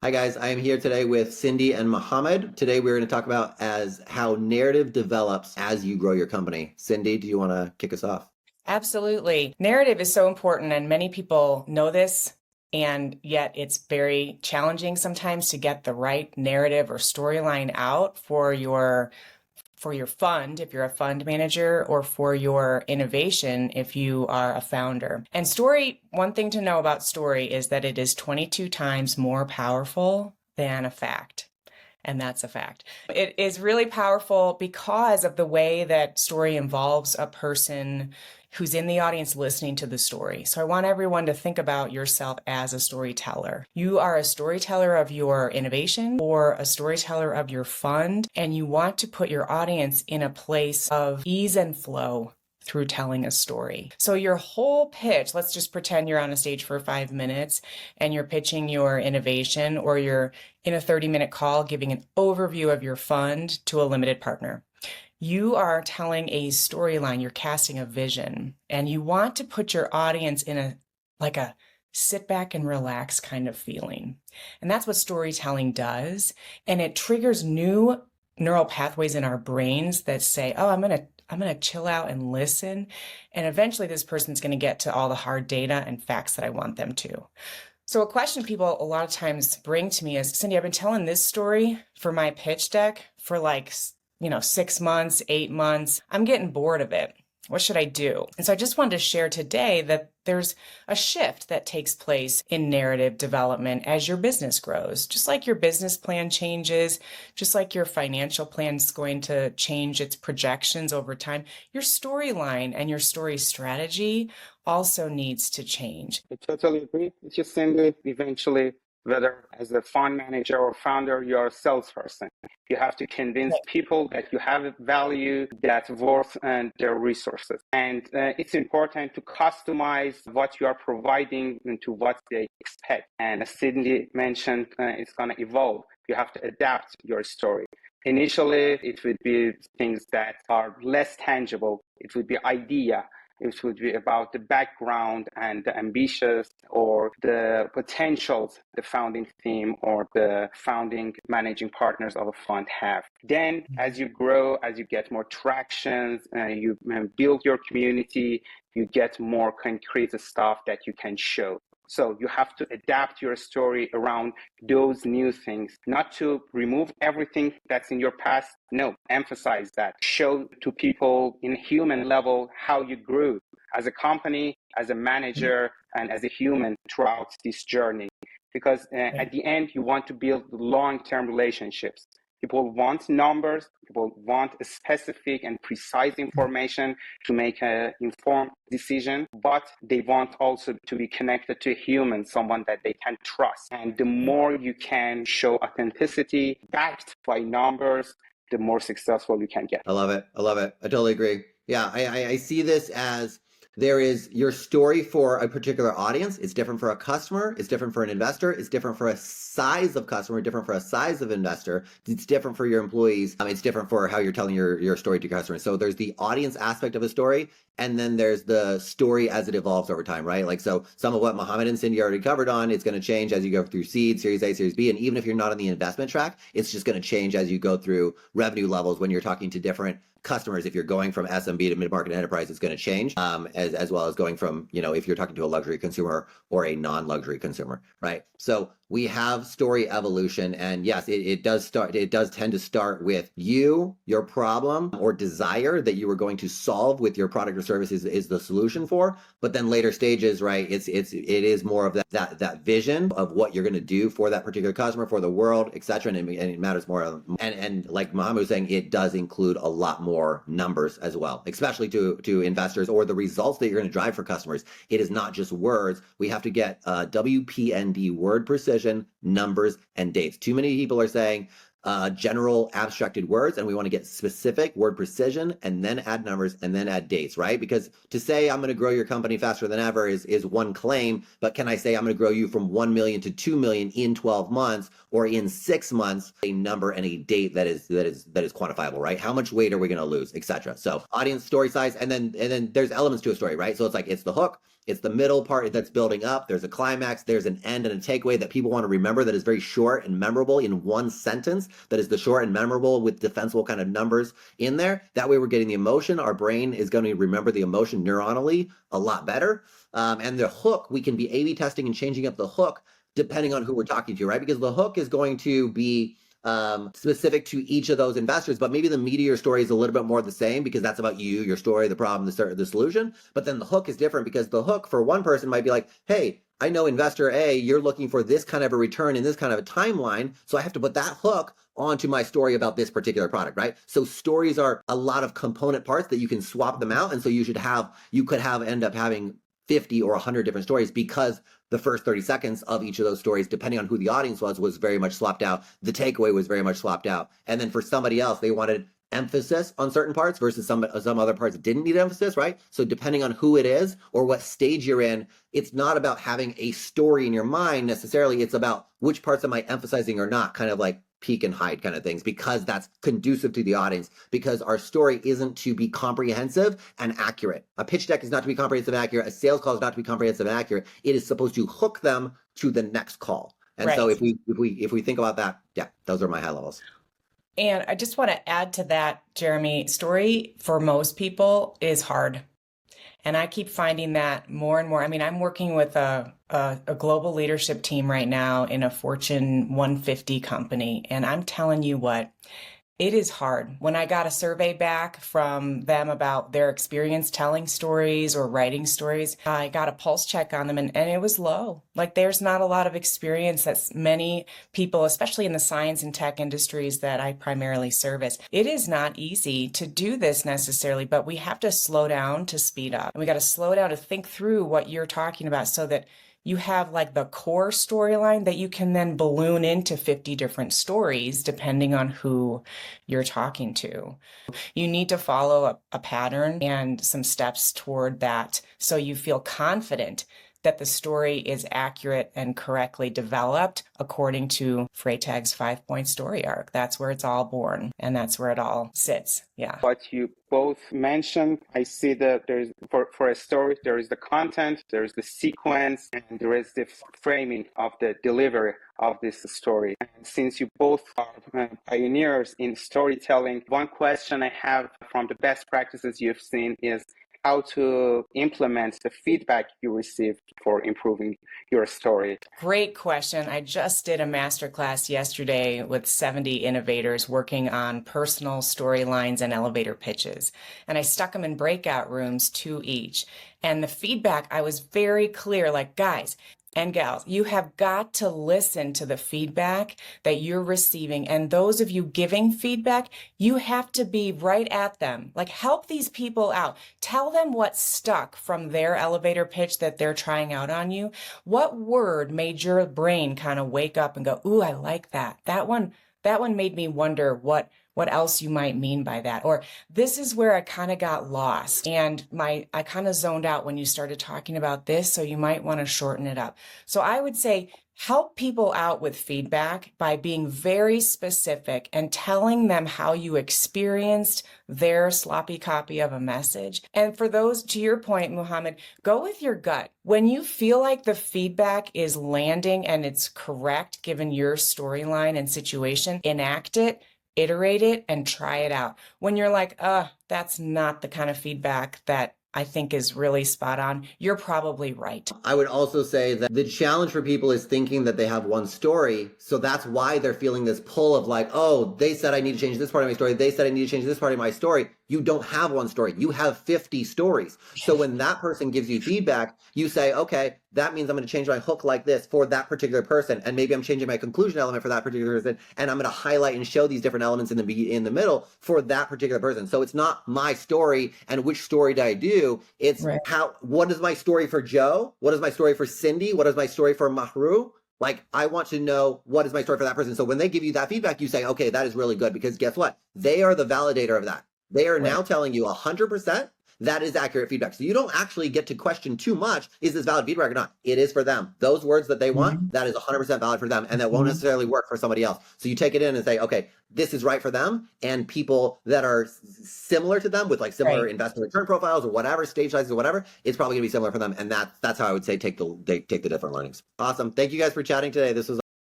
Hi guys, I am here today with Cindy and Mohammad. Today we're going to talk about how narrative develops as you grow your company. Cindy, do you want to kick us off? Absolutely. Narrative is so important, and many people know this, and yet it's very challenging sometimes to get the right narrative or storyline out for your fund if you're a fund manager, or for your innovation if you are a founder. And story, one thing to know about story is that it is 22 times more powerful than a fact. And that's a fact. It is really powerful because of the way that story involves a person who's in the audience listening to the story. So I want everyone to think about yourself as a storyteller. You are a storyteller of your innovation or a storyteller of your fund, and you want to put your audience in a place of ease and flow through telling a story. So your whole pitch, let's just pretend you're on a stage for 5 minutes and you're pitching your innovation, or you're in a 30-minute call giving an overview of your fund to a limited partner. You are telling a storyline, you're casting a vision, and you want to put your audience in a sit back and relax kind of feeling. And that's what storytelling does. And it triggers new neural pathways in our brains that say, oh, I'm going to chill out and listen. And eventually this person's going to get to all the hard data and facts that I want them to. So a question people a lot of times bring to me is, Cindy, I've been telling this story for my pitch deck for 6 months, 8 months. I'm getting bored of it. What should I do? And so I just wanted to share today that there's a shift that takes place in narrative development as your business grows. Just like your business plan changes, just like your financial plan is going to change its projections over time, your storyline and your story strategy also needs to change. I totally agree with you, Cindy. Eventually, whether as a fund manager or founder, you're a salesperson. You have to convince people that you have value that's worth their resources. And it's important to customize what you are providing into what they expect. And as Cindy mentioned, it's going to evolve. You have to adapt your story. Initially, it would be things that are less tangible. It would be idea. It would be about the background and the ambitions or the potentials the founding team or the founding managing partners of a fund have. Then, as you grow, as you get more traction, you build your community, you get more concrete stuff that you can show. So you have to adapt your story around those new things, not to remove everything that's in your past. No, emphasize that. Show to people in human level how you grew as a company, as a manager, and as a human throughout this journey. Because at the end, you want to build long-term relationships. People want numbers, people want a specific and precise information to make an informed decision, but they want also to be connected to a human, someone that they can trust. And the more you can show authenticity backed by numbers, the more successful you can get. I love it. I love it. I totally agree. Yeah, I see this as there is your story for a particular audience. It's different for a customer. It's different for an investor. It's different for a size of customer, different for a size of investor. It's different for your employees. It's different for how you're telling your story to customers. So there's the audience aspect of a story, and then there's the story as it evolves over time, right? Like, so some of what Mohammad and Cindy already covered on, it's going to change as you go through seed, series A, series B. And even if you're not on the investment track, it's just going to change as you go through revenue levels when you're talking to different customers. If you're going from SMB to mid-market enterprise, it's going to change, as well as going from, if you're talking to a luxury consumer or a non-luxury consumer, right? So we have story evolution, and yes, it does tend to start with you, your problem or desire that you are going to solve with your product or service is the solution for. But then later stages, right, it is more of that vision of what you're going to do for that particular customer, for the world, etc. And it matters more. And like Mohammad was saying, it does include a lot more numbers as well, especially to investors, or the results that you're going to drive for customers. It is not just words. We have to get WPND, word precision, numbers, and dates. Too many people are saying general abstracted words, and we want to get specific word precision and then add numbers and then add dates, right? Because to say I'm going to grow your company faster than ever is one claim, but can I say I'm going to grow you from 1 million to 2 million in 12 months or in 6 months, a number and a date that is quantifiable, right? How much weight are we going to lose, etc. So audience, story size, and then there's elements to a story, right? So it's like, it's the hook, It's the middle part that's building up. There's a climax, there's an end and a takeaway that people want to remember that is very short and memorable in one sentence, that is the short and memorable with defensible kind of numbers in there. That way we're getting the emotion. Our brain is going to remember the emotion neuronally a lot better. And the hook, we can be A/B testing and changing up the hook depending on who we're talking to, right? Because the hook is going to be specific to each of those investors, but maybe the meat of your story is a little bit more the same because that's about you, your story, the problem, the solution. But then the hook is different because the hook for one person might be like, hey, I know investor A, you're looking for this kind of a return in this kind of a timeline. So I have to put that hook onto my story about this particular product, right? So stories are a lot of component parts that you can swap them out. And so you could end up having 50 or 100 different stories because the first 30 seconds of each of those stories, depending on who the audience was very much swapped out. The takeaway was very much swapped out. And then for somebody else, they wanted emphasis on certain parts versus some other parts didn't need emphasis, right? So depending on who it is or what stage you're in, it's not about having a story in your mind necessarily. It's about which parts am I emphasizing or not, kind of like peek and hide kind of things, because that's conducive to the audience, because our story isn't to be comprehensive and accurate. A pitch deck is not to be comprehensive and accurate. A sales call is not to be comprehensive and accurate. It is supposed to hook them to the next call. And so if we think about that, yeah, those are my high levels. And I just want to add to that, Jeremy, story for most people is hard. And I keep finding that more and more. I mean, I'm working with a global leadership team right now in a Fortune 150 company. And I'm telling you what, it is hard. When I got a survey back from them about their experience telling stories or writing stories, I got a pulse check on them and it was low. Like there's not a lot of experience that many people, especially in the science and tech industries that I primarily service. It is not easy to do this necessarily, but we have to slow down to speed up. And we got to slow down to think through what you're talking about so that you have like the core storyline that you can then balloon into 50 different stories depending on who you're talking to. You need to follow a pattern and some steps toward that so you feel confident that the story is accurate and correctly developed according to Freytag's 5-point story arc. That's where it's all born and that's where it all sits. Yeah. What you both mentioned, I see that there's for a story, there is the content, there is the sequence, and there is the framing of the delivery of this story. And since you both are pioneers in storytelling, one question I have from the best practices you've seen is how to implement the feedback you received for improving your story. Great question. I just did a masterclass yesterday with 70 innovators working on personal storylines and elevator pitches. And I stuck them in breakout rooms, 2 each. And the feedback, I was very clear, like, guys and gals, you have got to listen to the feedback that you're receiving. And those of you giving feedback, you have to be right at them. Like, help these people out. Tell them what stuck from their elevator pitch that they're trying out on you. What word made your brain kind of wake up and go, ooh, I like that. That one made me wonder what else you might mean by that. Or this is where I kind of got lost and I kind of zoned out when you started talking about this. So you might want to shorten it up. So I would say help people out with feedback by being very specific and telling them how you experienced their sloppy copy of a message. And for those, to your point, Mohammad, go with your gut. When you feel like the feedback is landing and it's correct, given your storyline and situation, enact it, iterate it, and try it out. When you're like, that's not the kind of feedback that I think is really spot on, you're probably right. I would also say that the challenge for people is thinking that they have one story. So that's why they're feeling this pull of like, oh, they said I need to change this part of my story. They said I need to change this part of my story. You don't have one story. You have 50 stories. So when that person gives you feedback, you say, okay, that means I'm going to change my hook like this for that particular person. And maybe I'm changing my conclusion element for that particular person. And I'm going to highlight and show these different elements in the middle for that particular person. So it's not my story and which story do I do. It's right. What is my story for Joe? What is my story for Cindy? What is my story for Mahru? Like, I want to know what is my story for that person. So when they give you that feedback, you say, okay, that is really good, because guess what? They are the validator of that. They are now telling you 100% that is accurate feedback. So you don't actually get to question too much, is this valid feedback or not? It is for them. Those words that they want, that is 100% valid for them, and that won't necessarily work for somebody else. So you take it in and say, okay, this is right for them, and people that are similar to them with like similar investment return profiles or whatever, stage sizes or whatever, it's probably gonna be similar for them. And that's how I would say take the different learnings. Awesome. Thank you guys for chatting today. This was